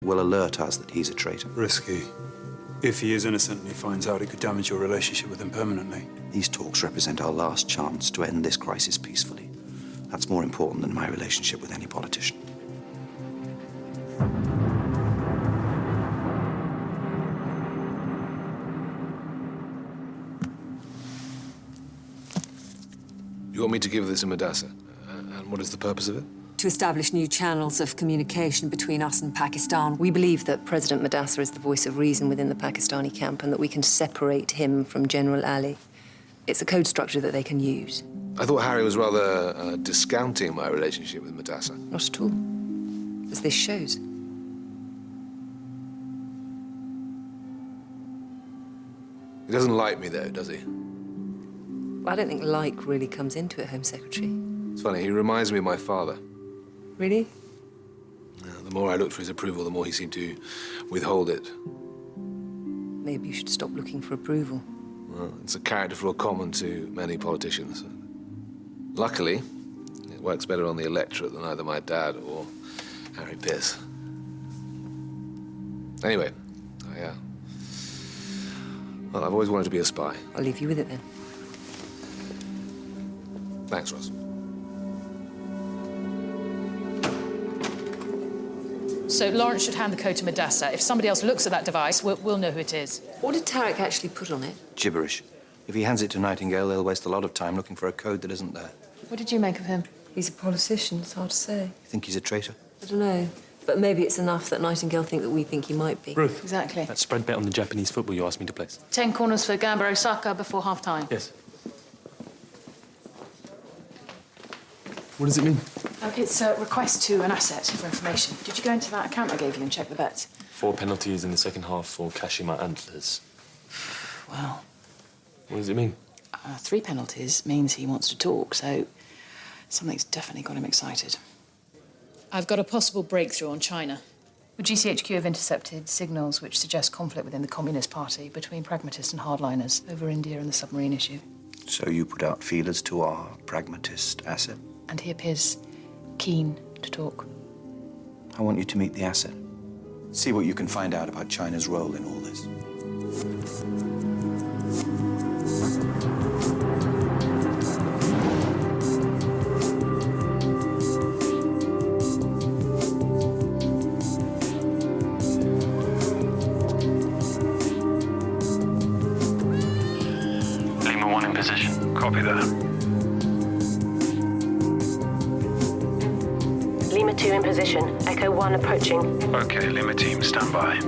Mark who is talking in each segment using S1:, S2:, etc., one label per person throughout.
S1: will alert us that he's a traitor.
S2: Risky. If he is innocent and he finds out, it could damage your relationship with him permanently.
S1: These talks represent our last chance to end this crisis peacefully. That's more important than my relationship with any politician.
S3: You want me to give this a Madassa? And what is the purpose of it?
S4: To establish new channels of communication between us and Pakistan. We believe that President Madassa is the voice of reason within the Pakistani camp and that we can separate him from General Ali. It's a code structure that they can use.
S3: I thought Harry was rather discounting my relationship with Madassa.
S4: Not at all, as this shows.
S3: He doesn't like me, though, does he?
S4: I don't think like really comes into it, Home Secretary.
S3: It's funny, he reminds me of my father.
S4: Really?
S3: The more I looked for his approval, the more he seemed to withhold it.
S4: Maybe you should stop looking for approval.
S3: Well, it's a character flaw common to many politicians. Luckily, it works better on the electorate than either my dad or Harry Pierce. Anyway, well, I've always wanted to be a spy.
S4: I'll leave you with it then.
S3: Thanks, Ross.
S5: So Lawrence should hand the code to Madassa. If somebody else looks at that device, we'll know who it is.
S4: What did Tarek actually put on it?
S1: Gibberish. If he hands it to Nightingale, they'll waste a lot of time looking for a code that isn't there.
S5: What did you make of him?
S4: He's a politician, it's hard to say.
S1: You think he's a traitor?
S4: I don't know. But maybe it's enough that Nightingale think that we think he might be.
S6: Ruth.
S5: Exactly.
S6: That spread bet on the Japanese football you asked me to place.
S5: 10 corners for Gamba Osaka before half-time.
S6: Yes. What does it mean?
S5: It's a request to an asset for information. Did you go into that account I gave you and check the bets?
S6: 4 penalties in the second half for Kashima Antlers.
S5: Well...
S6: What does it mean?
S5: 3 penalties means he wants to talk, so something's definitely got him excited. I've got a possible breakthrough on China. The GCHQ have intercepted signals which suggest conflict within the Communist Party between pragmatists and hardliners over India and the submarine issue.
S1: So you put out feelers to our pragmatist asset?
S5: And he appears keen to talk.
S1: I want you to meet the asset. See what you can find out about China's role in all this.
S7: Lima 1 in position. Copy that.
S8: Lima 2 in position. Echo 1 approaching.
S7: Okay, Lima team, stand by.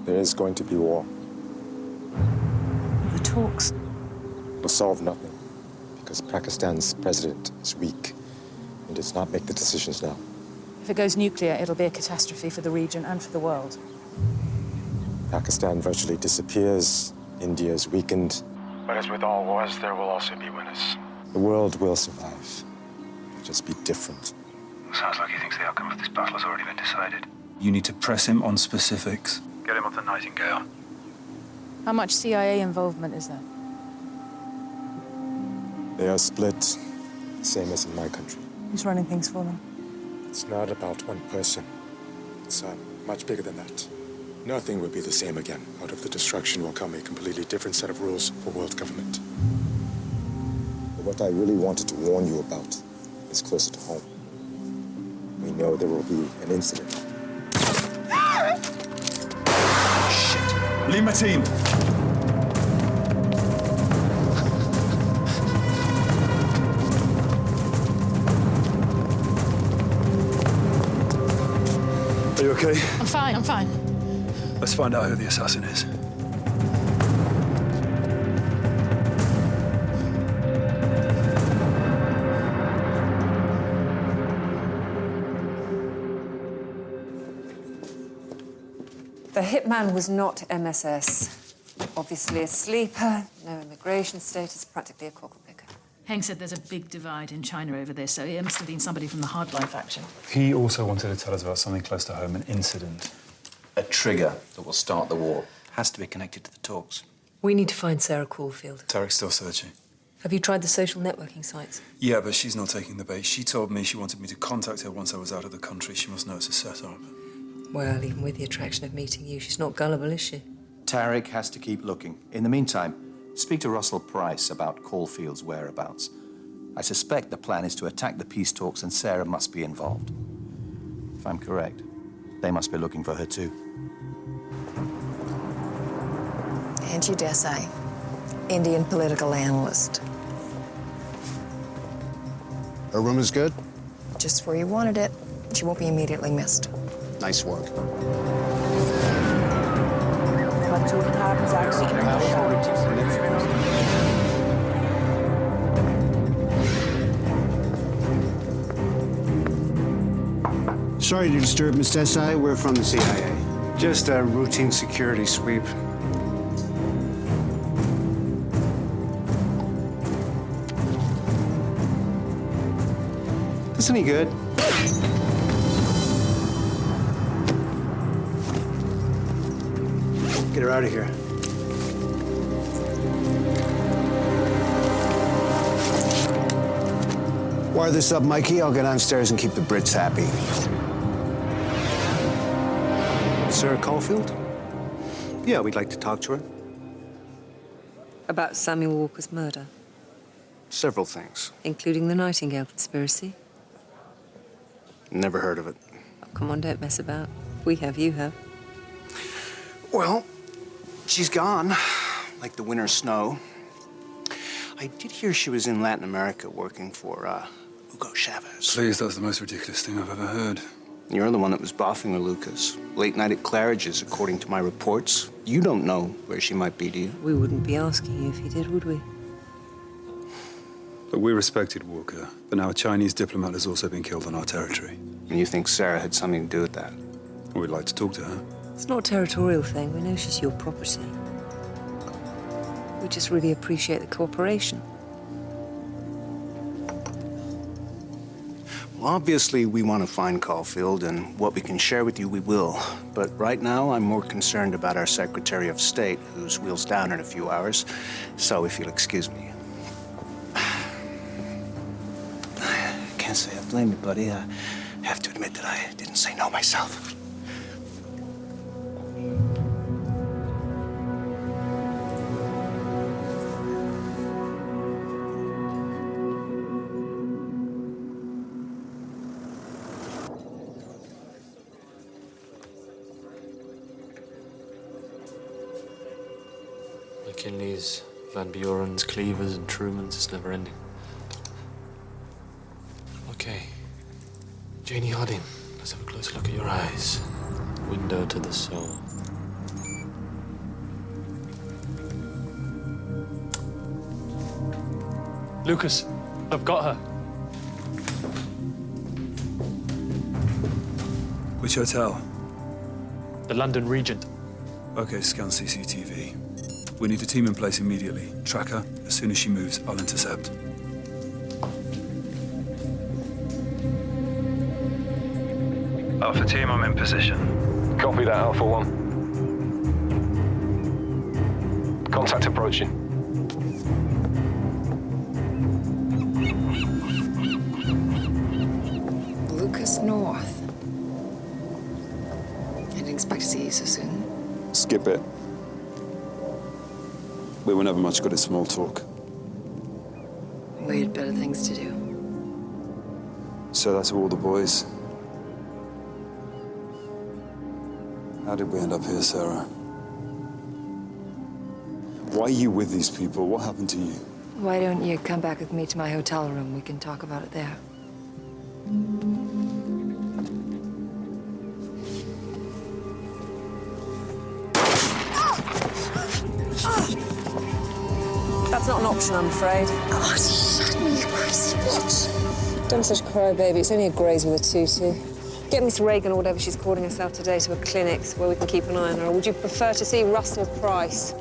S9: There is going to be war.
S5: The talks.
S9: Will solve nothing, because Pakistan's president is weak and does not make the decisions now.
S5: If it goes nuclear, it'll be a catastrophe for the region and for the world.
S9: Pakistan virtually disappears. India is weakened.
S7: But as with all wars, there will also be winners.
S9: The world will survive. It'll just be different.
S7: Sounds like he thinks the outcome of this battle has already been decided.
S2: You need to press him on specifics.
S7: Get him up to Nightingale.
S5: How much CIA involvement is there?
S9: They are split, same as in my country.
S5: Who's running things for them?
S9: It's not about one person. It's much bigger than that. Nothing will be the same again. Out of the destruction will come a completely different set of rules for world government. But what I really wanted to warn you about is closer to home. We know there will be an incident.
S2: Shit. Lima team. Are you okay?
S5: I'm fine, I'm fine.
S2: Let's find out who the assassin is.
S4: The hitman was not MSS. Obviously a sleeper, no immigration status, practically a cockle picker.
S5: Heng said there's a big divide in China over this, so it must have been somebody from the hardline faction.
S2: He also wanted to tell us about something close to home, an incident.
S1: A trigger that will start the war. Has to be connected to the talks.
S4: We need to find Sarah Caulfield.
S2: Tarek's still searching.
S4: Have you tried the social networking sites?
S2: Yeah, but she's not taking the bait. She told me she wanted me to contact her once I was out of the country. She must know it's a setup.
S4: Well, even with the attraction of meeting you, she's not gullible, is she?
S1: Tarek has to keep looking. In the meantime, speak to Russell Price about Caulfield's whereabouts. I suspect the plan is to attack the peace talks and Sarah must be involved. If I'm correct, they must be looking for her too.
S10: Angie Desai, Indian political analyst.
S11: Her room is good?
S10: Just where you wanted it. She won't be immediately missed.
S11: Nice work.
S12: Sorry to disturb, Miss Desai. We're from the CIA. Just a routine security sweep. This any good? Get her out of here. Wire this up, Mikey. I'll go downstairs and keep the Brits happy. Sarah Caulfield? Yeah, we'd like to talk to her.
S4: About Samuel Walker's murder,
S12: Several things.
S4: including the Nightingale conspiracy.
S12: Never heard of it.
S4: Oh, come on, don't mess about. We have, you have.
S12: Well, she's gone, like the winter snow. I did hear she was in Latin America working for Hugo Chavez.
S2: Please, that was the most ridiculous thing I've ever heard.
S12: You're the one that was boffing her, Lucas. Late night at Claridge's, according to my reports. You don't know where she might be, do you?
S4: We wouldn't be asking you if you did, would we?
S2: But we respected Walker. But now a Chinese diplomat has also been killed on our territory.
S12: And you think Sarah had something to do with that?
S2: We'd like to talk to her.
S4: It's not a territorial thing. We know she's your property. We just really appreciate the cooperation.
S12: Well, obviously, we want to find Caulfield, and what we can share with you, we will. But right now, I'm more concerned about our Secretary of State, whose wheel's down in a few hours. So, if you'll excuse me. Can't say I blame you, buddy. I have to admit that I didn't say no myself.
S6: McKinley's, Van Buren's, Cleaver's, and Truman's. It's never ending. Okay. Janie Harding, let's have a closer look at your eyes. Window to the soul. Lucas, I've got her.
S2: Which hotel?
S6: The London Regent.
S2: Okay, scan CCTV. We need a team in place immediately. Track her. As soon as she moves, I'll intercept.
S7: Alpha team, I'm in position.
S3: Copy that, Alpha 1. Contact approaching.
S10: Lucas North. I didn't expect to see you so soon.
S2: Skip it. We were never much good at small talk.
S10: We had better things to do.
S2: So that's all the boys. How did we end up here, Sarah? Why are you with these people? What happened to you?
S10: Why don't you come back with me to my hotel room? We can talk about it there.
S4: That's not an option, I'm afraid.
S10: Oh, shut me, you crazy bitch.
S4: Don't be such a crybaby. It's only a graze with a tutu. Get Miss Reagan or whatever she's calling herself today to a clinic where we can keep an eye on her. Or would you prefer to see Russell Price?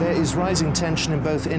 S13: There is rising tension in both India